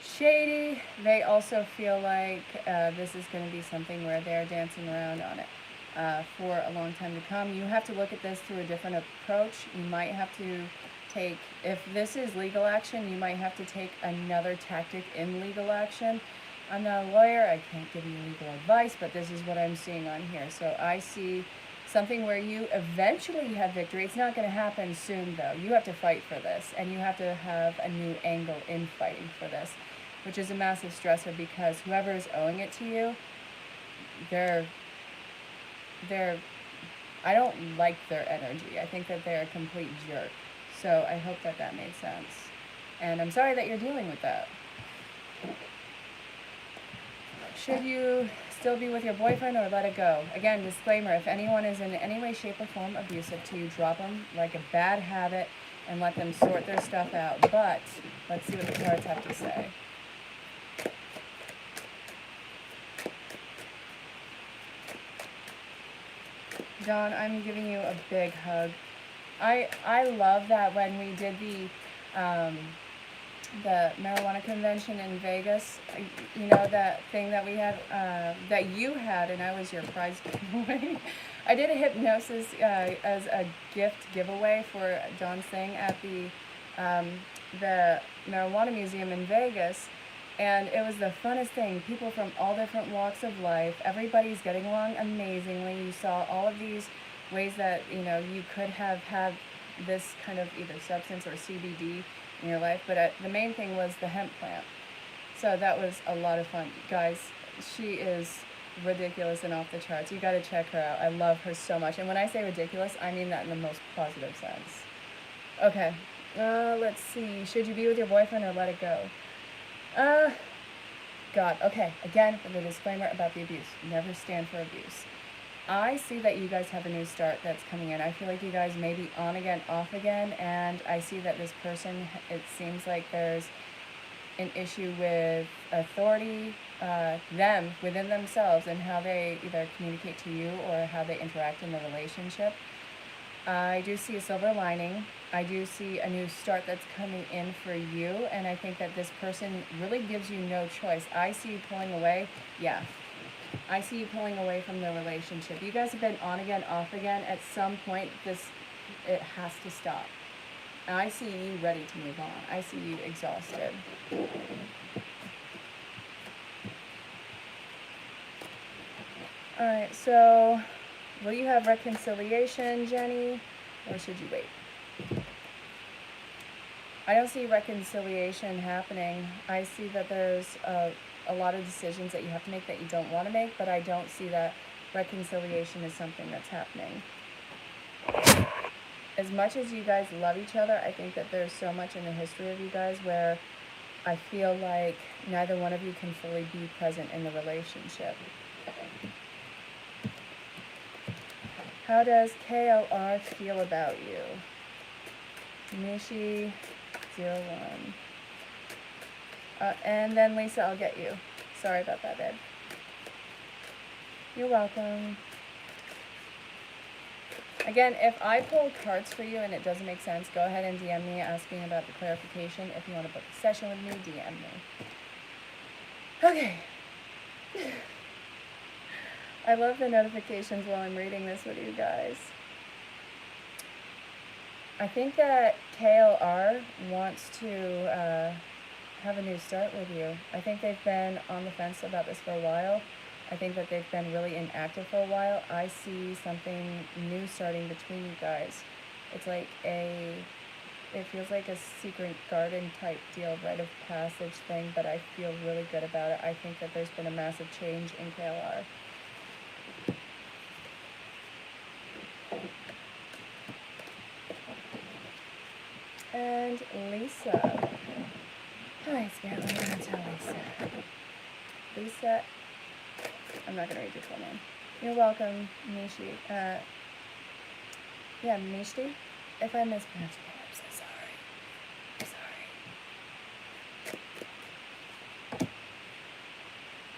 shady. They also feel like this is going to be something where they're dancing around on it for a long time to come. You have to look at this through a different approach. You might have to take, if this is legal action, you might have to take another tactic in legal action. I'm not a lawyer, I can't give you legal advice, but this is what I'm seeing on here. So I see something where you eventually have victory. It's not going to happen soon, though. You have to fight for this, and you have to have a new angle in fighting for this, which is a massive stressor, because whoever is owing it to you, they're I don't like their energy. I think that they're a complete jerk. So I hope that that made sense. And I'm sorry that you're dealing with that. Should you still be with your boyfriend or let it go? Again, disclaimer, if anyone is in any way, shape, or form abusive to you, drop them like a bad habit and let them sort their stuff out. But let's see what the cards have to say. John, I'm giving you a big hug. I love that when we did the marijuana convention in Vegas, you know, that thing that we had, that you had, and I was your prize giveaway. I did a hypnosis as a gift giveaway for John's thing at the marijuana museum in Vegas, and it was the funnest thing. People from all different walks of life, everybody's getting along amazingly. You saw all of these ways that, you know, you could have had this kind of either substance or CBD in your life, but the main thing was the hemp plant. So that was a lot of fun. Guys, she is ridiculous and off the charts. You got to check her out. I love her so much. And when I say ridiculous, I mean that in the most positive sense. Okay, let's see. Should you be with your boyfriend or let it go? God, okay, again, with a disclaimer about the abuse. Never stand for abuse. I see that you guys have a new start that's coming in. I feel like you guys may be on again, off again, and I see that this person, it seems like there's an issue with authority, them, within themselves, and how they either communicate to you or how they interact in the relationship. I do see a silver lining. I do see a new start that's coming in for you, and I think that this person really gives you no choice. I see you pulling away. Yeah. I see you pulling away from the relationship. You guys have been on again, off again. At some point, it has to stop. And I see you ready to move on. I see you exhausted. Alright, so will you have reconciliation, Jenny? Or should you wait? I don't see reconciliation happening. I see that there's a lot of decisions that you have to make that you don't want to make, but I don't see that reconciliation is something that's happening. As much as you guys love each other, I think that there's so much in the history of you guys where I feel like neither one of you can fully be present in the relationship. How does KLR feel about you? Mishi 01. And then Lisa, I'll get you. Sorry about that, babe. You're welcome. Again, if I pull cards for you and it doesn't make sense, go ahead and DM me asking about the clarification. If you want to book a session with me, DM me. Okay. I love the notifications while I'm reading this with you guys. I think that KLR wants to have a new start with you. I think they've been on the fence about this for a while. I think that they've been really inactive for a while. I see something new starting between you guys. It's like it feels like a secret garden type deal, rite of passage thing, but I feel really good about it. I think that there's been a massive change in KLR. And Lisa. Alright, Spirit, what am I going to tell Lisa? Lisa, I'm not going to read your full name. You're welcome, Mishi. Yeah, Mishti. If I mispronounced your name, I'm so sorry. I'm sorry.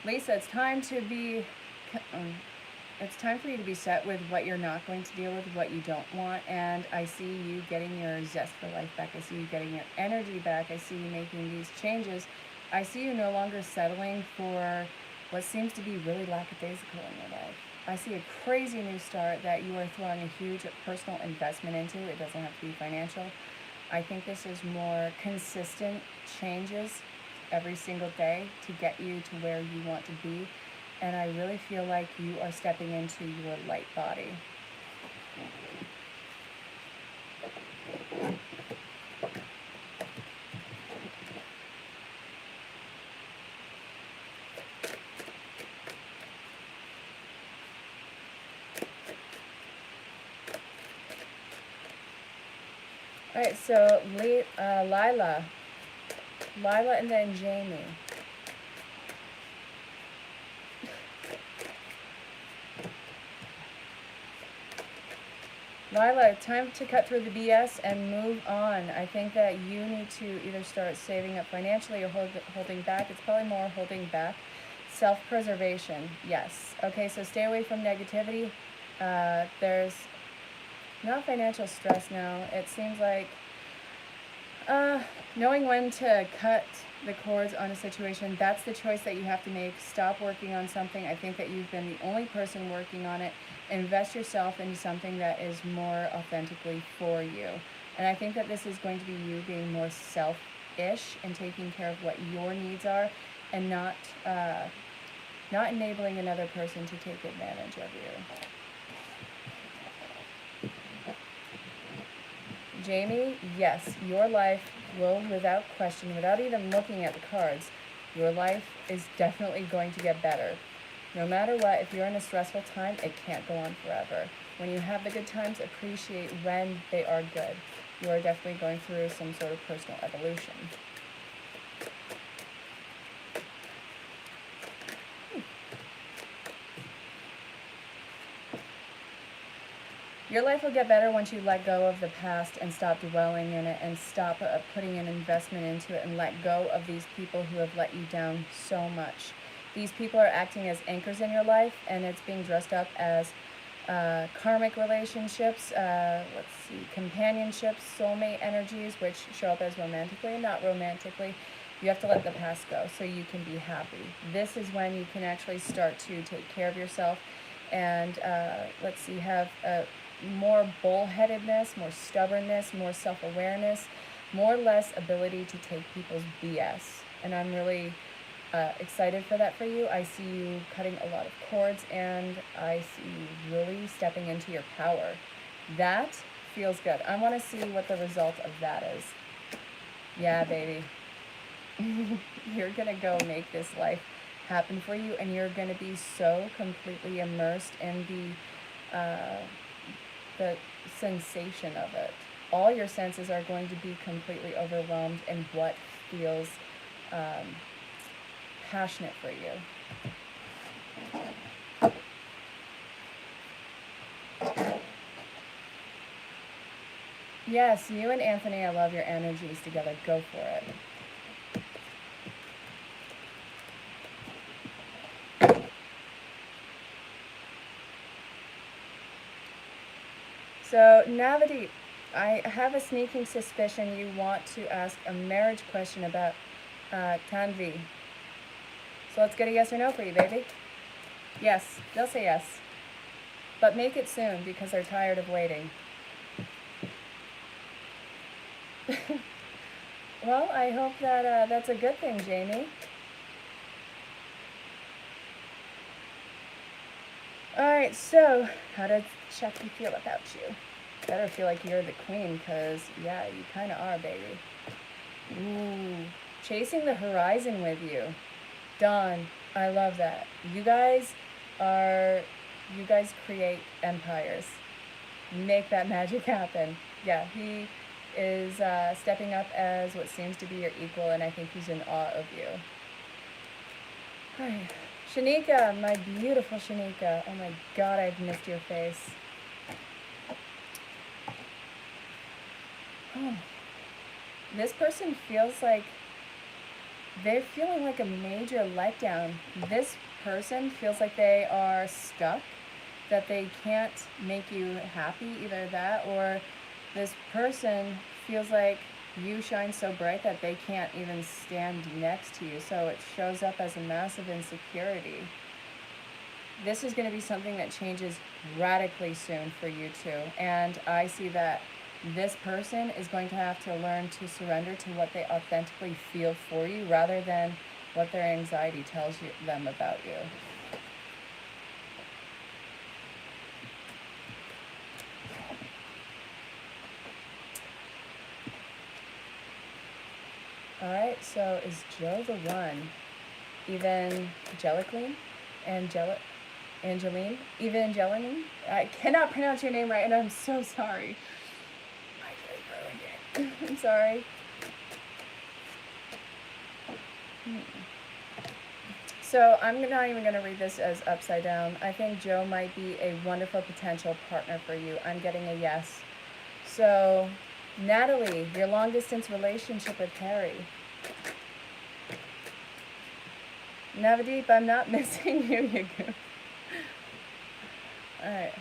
Lisa, it's time to be it's time for you to be set with what you're not going to deal with, what you don't want. And I see you getting your zest for life back. I see you getting your energy back. I see you making these changes. I see you no longer settling for what seems to be really lackadaisical in your life. I see a crazy new start that you are throwing a huge personal investment into. It doesn't have to be financial. I think this is more consistent changes every single day to get you to where you want to be. And I really feel like you are stepping into your light body. All right, so Lila and then Jamie. Lila, time to cut through the BS and move on. I think that you need to either start saving up financially or holding back. It's probably more holding back. Self-preservation, yes. Okay, so stay away from negativity. There's not financial stress now. It seems like knowing when to cut the cords on a situation, that's the choice that you have to make. Stop working on something. I think that you've been the only person working on it. Invest yourself into something that is more authentically for you. And I think that this is going to be you being more selfish and taking care of what your needs are, and not enabling another person to take advantage of you. Jamie, yes, your life will, without question, without even looking at the cards, your life is definitely going to get better. No matter what, if you're in a stressful time, it can't go on forever. When you have the good times, appreciate when they are good. You are definitely going through some sort of personal evolution. Your life will get better once you let go of the past and stop dwelling in it, and stop putting an investment into it, and let go of these people who have let you down so much. These people are acting as anchors in your life, and it's being dressed up as karmic relationships, companionships, soulmate energies, which show up as romantically and not romantically. You have to let the past go so you can be happy. This is when you can actually start to take care of yourself and, have more bullheadedness, more stubbornness, more self-awareness, more less ability to take people's BS. And I'm really excited for that for you. I see you cutting a lot of cords, and I see you really stepping into your power. That feels good. I want to see what the result of that is. Yeah, baby. You're going to go make this life happen for you, and you're going to be so completely immersed in the sensation of it. All your senses are going to be completely overwhelmed in what feels passionate for you. Yes, you and Anthony, I love your energies together. Go for it. So, Navadeep, I have a sneaking suspicion you want to ask a marriage question about Tanvi. So let's get a yes or no for you, baby. Yes, they'll say yes. But make it soon, because they're tired of waiting. Well, I hope that that's a good thing, Jamie. Alright, so, how does Chucky feel about you? Better feel like you're the queen, because, yeah, you kind of are, baby. Ooh, chasing the horizon with you. Dawn, I love that. You guys create empires. Make that magic happen. Yeah, he is stepping up as what seems to be your equal, and I think he's in awe of you. Hi. Shanika, my beautiful Shanika. Oh my God, I've missed your face. Oh. This person feels like they're feeling like a major letdown. This person feels like they are stuck that they can't make you happy, either that or this person feels like you shine so bright that they can't even stand next to you. So it shows up as a massive insecurity. This is going to be something that changes radically soon for you two. And I see that this person is going to have to learn to surrender to what they authentically feel for you rather than what their anxiety tells them about you. Alright, so is Joe the one? Angeline? Evangeline? I cannot pronounce your name right, and I'm so sorry. I really ruined it. I'm sorry. So I'm not even going to read this as upside down. I think Joe might be a wonderful potential partner for you. I'm getting a yes. So, Natalie, your long-distance relationship with Harry. Navadeep, I'm not missing you, you goof. Alright.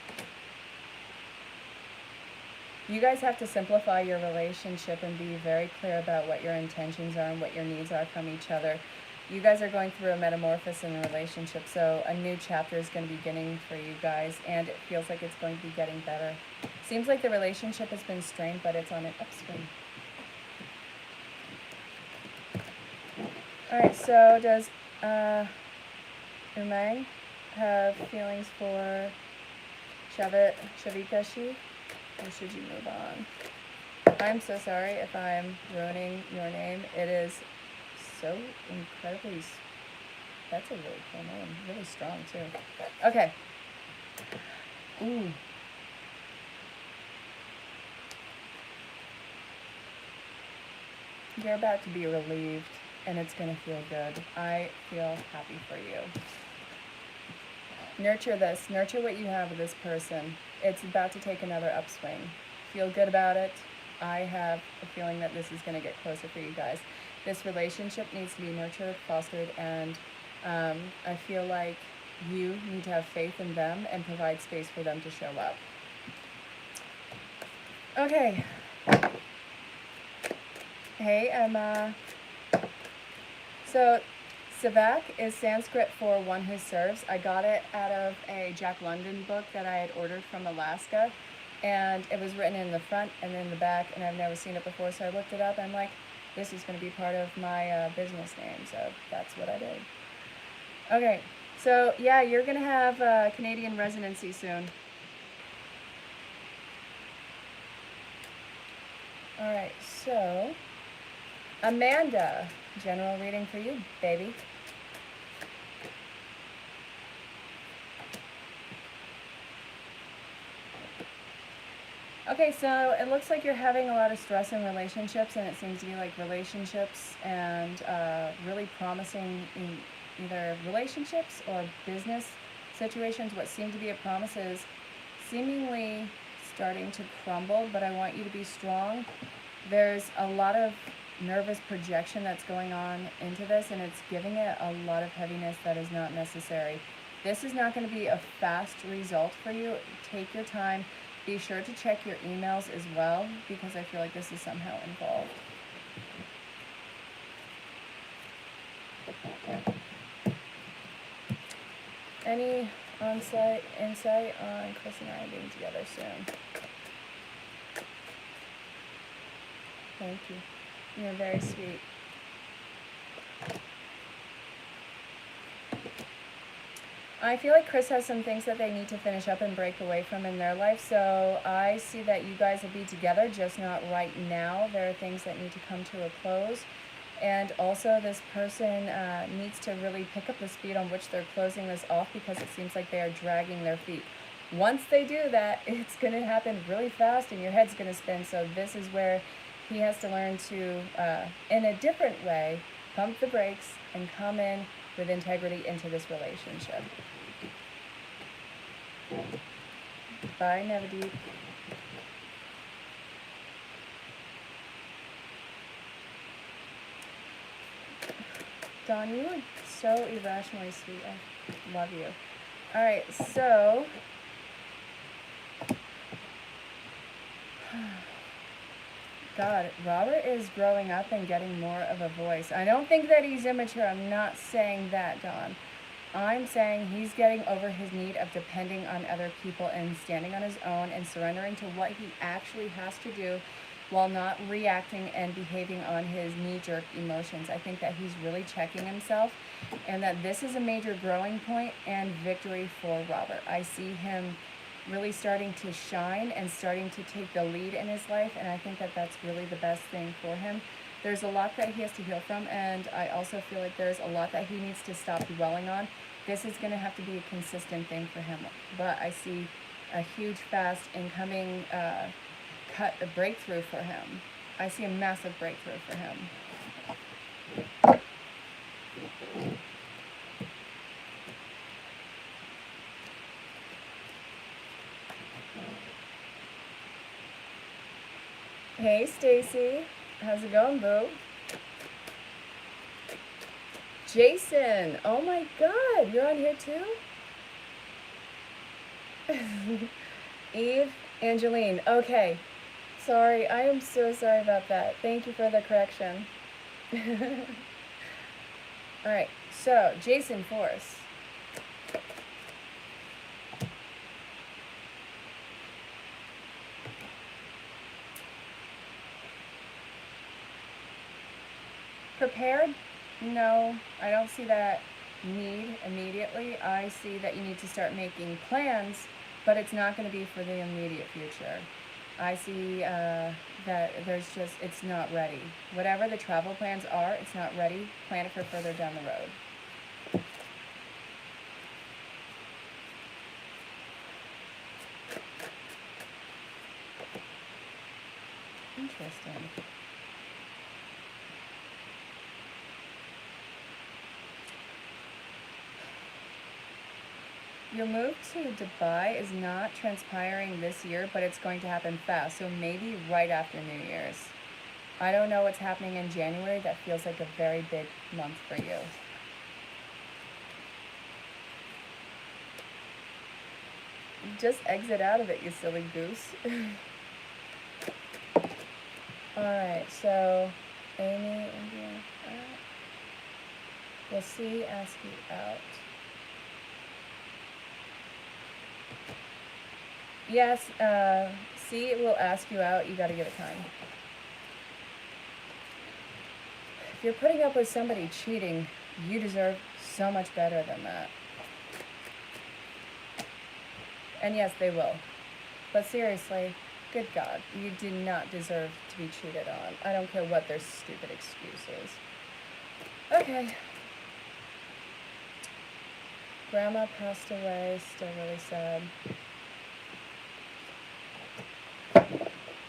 You guys have to simplify your relationship and be very clear about what your intentions are and what your needs are from each other. You guys are going through a metamorphosis in the relationship, so a new chapter is going to be beginning for you guys, and it feels like it's going to be getting better. Seems like the relationship has been strained, but it's on an upswing. Alright, so does Umang have feelings for Shavikashi, or should you move on? I'm so sorry if I'm ruining your name. It is so incredibly, that's a really cool name, really strong too. Okay. Ooh. You're about to be relieved, and it's going to feel good. I feel happy for you. Nurture this. Nurture what you have with this person. It's about to take another upswing. Feel good about it. I have a feeling that this is going to get closer for you guys. This relationship needs to be nurtured, fostered, and I feel like you need to have faith in them and provide space for them to show up. Okay. Hey, Emma. So, Savak is Sanskrit for one who serves. I got it out of a Jack London book that I had ordered from Alaska, and it was written in the front and in the back, and I've never seen it before, so I looked it up, and I'm like, this is going to be part of my business name, so that's what I did. Okay, so yeah, you're going to have Canadian residency soon. Alright, so Amanda, general reading for you, baby. Okay, so it looks like you're having a lot of stress in relationships, and it seems to be like relationships and really promising in either relationships or business situations. What seem to be a promise is seemingly starting to crumble, but I want you to be strong. There's a lot of nervous projection that's going on into this, and it's giving it a lot of heaviness that is not necessary. This is not going to be a fast result for you. Take your time. Be sure to check your emails as well, because I feel like this is somehow involved. Any insight on Chris and I being together soon? Thank you. You're very sweet. I feel like Chris has some things that they need to finish up and break away from in their life, so I see that you guys will be together, just not right now. There are things that need to come to a close, and also this person needs to really pick up the speed on which they're closing this off, because it seems like they are dragging their feet. Once they do that, it's going to happen really fast, and your head's going to spin, so this is where he has to learn to, in a different way, pump the brakes and come in with integrity into this relationship. Bye, Navadeep. Dawn, you are so irrationally sweet. I love you. Alright, so God, Robert is growing up and getting more of a voice. I don't think that he's immature. I'm not saying that, Dawn. I'm saying he's getting over his need of depending on other people and standing on his own and surrendering to what he actually has to do while not reacting and behaving on his knee-jerk emotions. I think that he's really checking himself and that this is a major growing point and victory for Robert. I see him really starting to shine and starting to take the lead in his life, and I think that that's really the best thing for him. There's a lot that he has to heal from, and I also feel like there's a lot that he needs to stop dwelling on. This is going to have to be a consistent thing for him, but I see a huge, fast, incoming cut, a breakthrough for him. I see a massive breakthrough for him. Hey, Stacy. How's it going, boo? Jason. Oh my God, you're on here too? Eve, Angeline. Okay. Sorry, I am so sorry about that. Thank you for the correction. All right, so Jason Force. Prepared? No, I don't see that need immediately. I see that you need to start making plans, but it's not going to be for the immediate future. I see that it's not ready. Whatever the travel plans are, it's not ready. Plan it for further down the road. Interesting. Your move to Dubai is not transpiring this year, but it's going to happen fast. So maybe right after New Year's. I don't know what's happening in January. That feels like a very big month for you. Just exit out of it, you silly goose. Alright, so Amy, India, we'll see, ask you out. Yes, C will ask you out. You got to give it time. If you're putting up with somebody cheating, you deserve so much better than that. And yes, they will. But seriously, good God, you do not deserve to be cheated on. I don't care what their stupid excuse is. Okay. Grandma passed away, still really sad.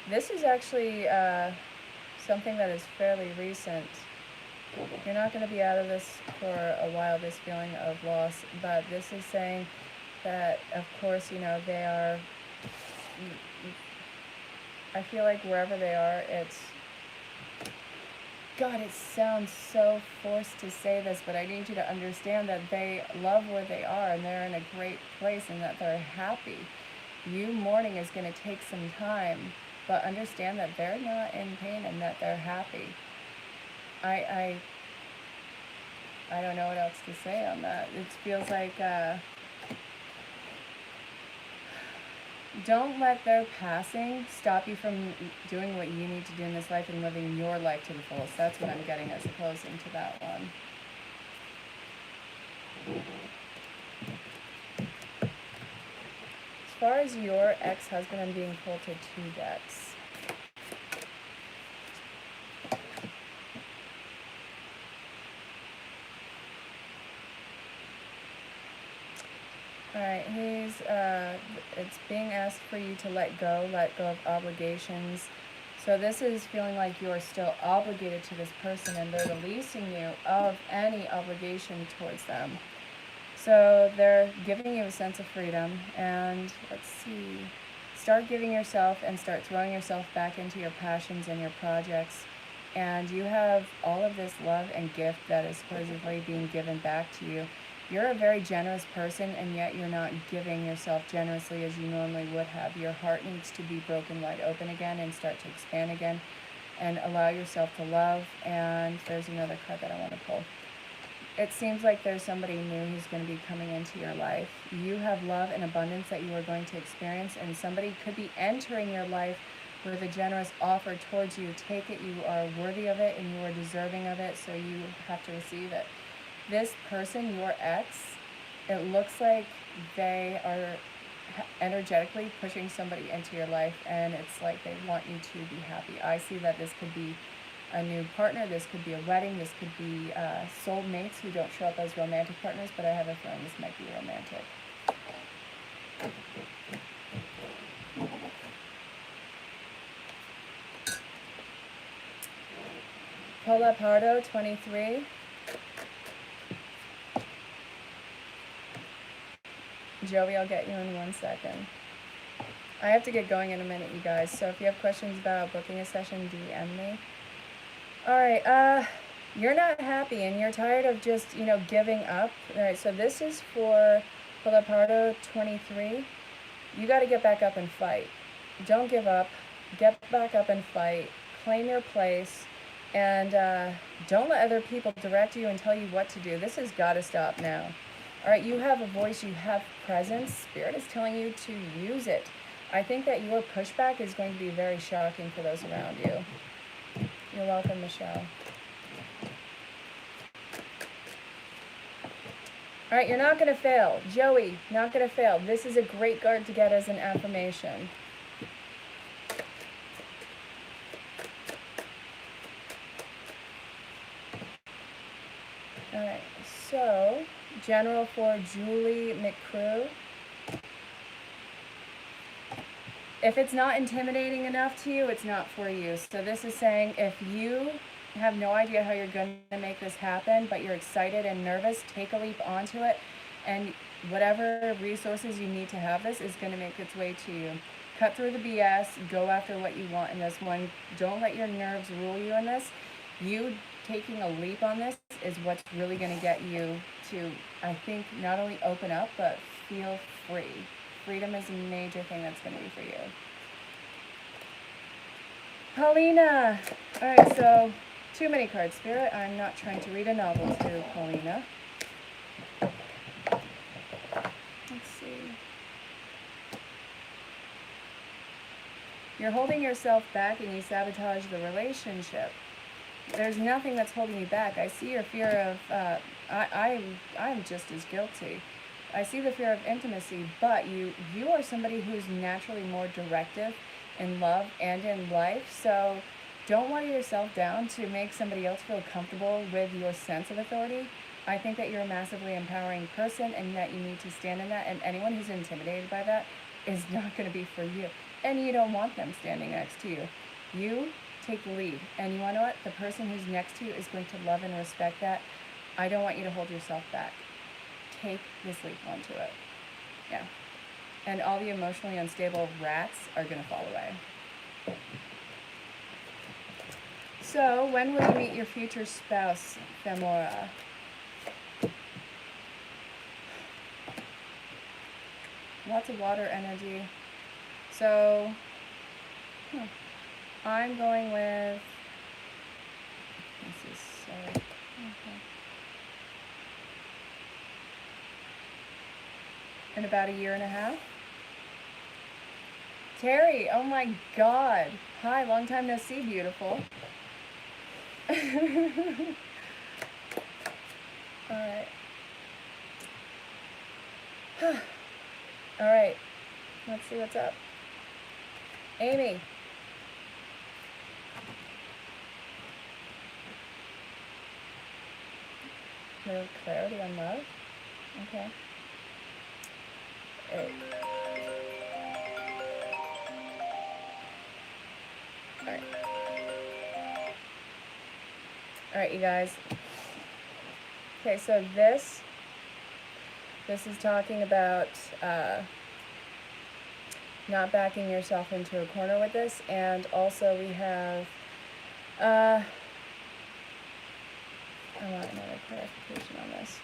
This is actually something that is fairly recent. You're not going to be out of this for a while, this feeling of loss, but this is saying that, of course, you know, they are, I feel like wherever they are, it's, God, it sounds so forced to say this, but I need you to understand that they love where they are and they're in a great place and that they're happy. You mourning is going to take some time, but understand that they're not in pain and that they're happy. I don't know what else to say on that. It feels like, don't let their passing stop you from doing what you need to do in this life and living your life to the fullest. That's what I'm getting as a closing to that one. As far as your ex-husband, I'm being pulled to 2 decks. Alright, it's being asked for you to let go of obligations. So this is feeling like you are still obligated to this person and they're releasing you of any obligation towards them. So they're giving you a sense of freedom, and let's see, start giving yourself and start throwing yourself back into your passions and your projects. And you have all of this love and gift that is supposedly being given back to you. You're a very generous person, and yet you're not giving yourself generously as you normally would have. Your heart needs to be broken wide open again and start to expand again. and allow yourself to love. And there's another card that I want to pull. It seems like there's somebody new who's going to be coming into your life. You have love and abundance that you are going to experience, and somebody could be entering your life with a generous offer towards you. Take it. You are worthy of it, and you are deserving of it, so you have to receive it. This person, your ex, it looks like they are energetically pushing somebody into your life, and it's like they want you to be happy. I see that this could be a new partner, this could be a wedding, this could be soulmates who don't show up as romantic partners, but I have a feeling this might be romantic. Paula Pardo, 23. Joey, I'll get you in 1 second. I have to get going in a minute, you guys, so if you have questions about booking a session, DM me. Alright, you're not happy and you're tired of just, giving up. Alright, so this is for Paula Pardo, 23. You got to get back up and fight. Don't give up. Get back up and fight. Claim your place. And don't let other people direct you and tell you what to do. This has got to stop now. All right, you have a voice, you have presence. Spirit is telling you to use it. I think that your pushback is going to be very shocking for those around you. You're welcome, Michelle. All right, you're not going to fail. Joey, not going to fail. This is a great card to get as an affirmation. All right, so General for Julie McCrew. If it's not intimidating enough to you, it's not for you. So this is saying if you have no idea how you're going to make this happen, but you're excited and nervous, take a leap onto it, and whatever resources you need to have this is going to make its way to you. Cut through the BS, go after what you want in this one. Don't let your nerves rule you in this. You taking a leap on this is what's really going to get you to, I think, not only open up, but feel free. Freedom is a major thing that's going to be for you. Paulina. All right, so too many cards, Spirit. I'm not trying to read a novel to Paulina. Let's see. You're holding yourself back and you sabotage the relationship. There's nothing that's holding you back. I see your fear of, I'm just as guilty. I see the fear of intimacy, but you are somebody who's naturally more directive in love and in life, so don't water yourself down to make somebody else feel comfortable with your sense of authority. I think that you're a massively empowering person and that you need to stand in that, and anyone who's intimidated by that is not going to be for you, and you don't want them standing next to you. You take the lead, and you want to know what? The person who's next to you is going to love and respect that. I don't want you to hold yourself back. Take this leap onto it. Yeah. And all the emotionally unstable rats are going to fall away. So, when will you meet your future spouse, Femora? Lots of water energy. So, I'm going with, this is so, okay. In about a year and a half. Terry, oh my God. Hi, long time no see, beautiful. Alright. Alright. Let's see what's up. Amy. No clarity on love? Okay. Alright. Alright, you guys. Okay, so this is talking about not backing yourself into a corner with this, and also we have I want another clarification on this.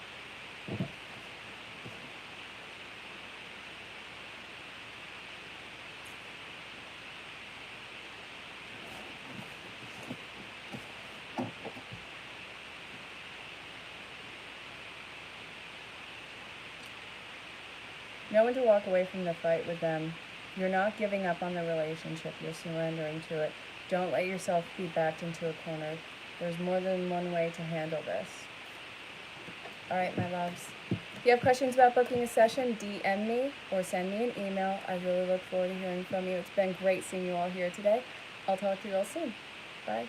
Know when to walk away from the fight with them. You're not giving up on the relationship, you're surrendering to it. Don't let yourself be backed into a corner. There's more than one way to handle this. All right, my loves. If you have questions about booking a session, DM me or send me an email. I really look forward to hearing from you. It's been great seeing you all here today. I'll talk to you all soon. Bye.